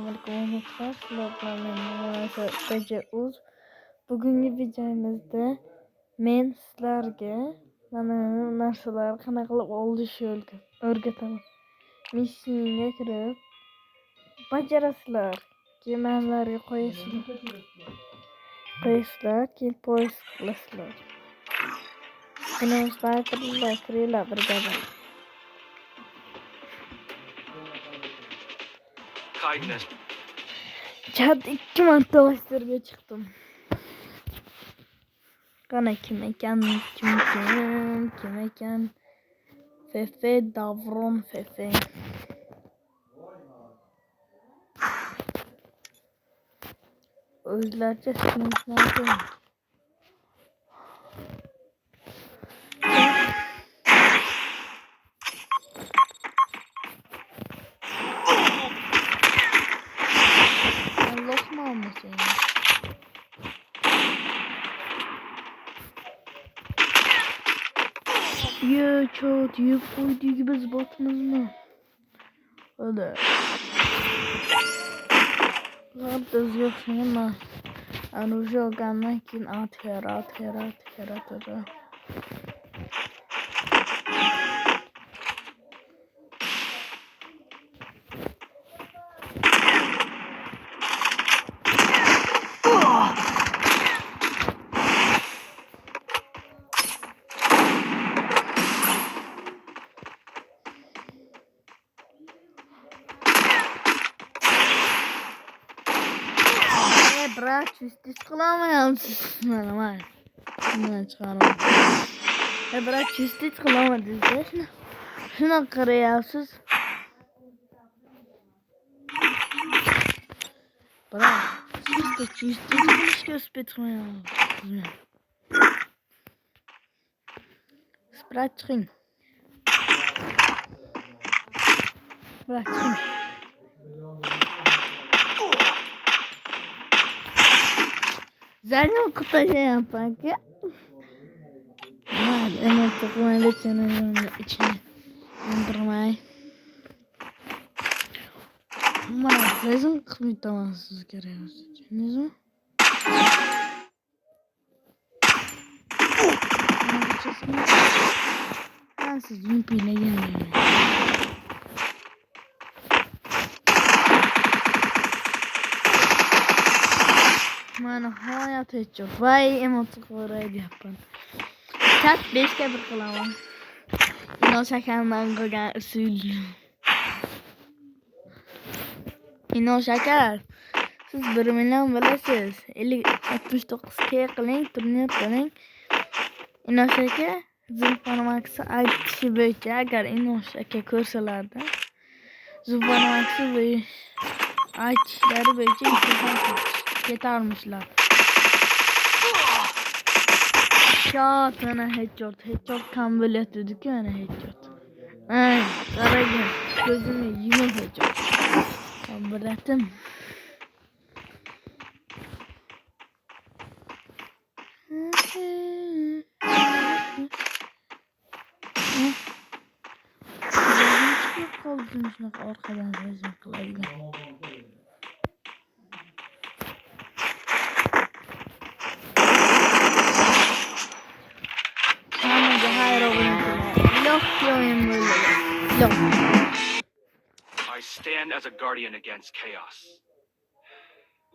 Assalamualaikum warahmatullahi. Bugungi videomizda men sizlarga mana narsalar qanaqa qilib olishni o'rgataman. Mishinaga kirib bajarasizlar. Kemanlarga qo'yasizlar, keyin poyezd qilasizlar. Kinozlar kiringlar birga. Chat 2 marta bostirga chiqdim. Qana kim ekan? Fefe Davron Fefe. O'zlarcha sinishlardi. Allah'ım almasın ya. Yo çat yiyip koyduğu gibi zıbatmaz mı? Öyle. Zaten yok ama Anuja ogandan keyin atera. Bırak üstü çıkılamayamsız. Hemen çıkarım. Bırak üstü çıkılamadınız. Şuna kırıyasız. Bırak. Üstü çıkmış göstermeyin. Bırak çıkın. Bırak çıkın. Zaten kutuya yapak ya. Hadi evet takmayla çanağının içine indirmeyi. Ama lazım kıymetamansız görüyoruz. Ne zaman? Ben siz yumpiyle gelmiyorum. Mana hayat hiç yok. Vay emotik orayı yapan. Tat 5'e bir kılamam. İno şakandan koygan usul. İno şakar. Siz 1 milyon bilasiz. 69K qiling, turnir qiling. İno şaka Zulfanomax'i aytishi bo'yicha agar İno şaka ko'rsalarda Zulfanomax'i aytishlari bo'yicha ketarmışlar. Shot ana headshot kam bo'layotdi ki ana headshot. Ay, qarang, ko'zimni yumib headshot. Bilatim. Qoldim shunaqa orqadan razm qiladigan. I stand as a guardian against chaos.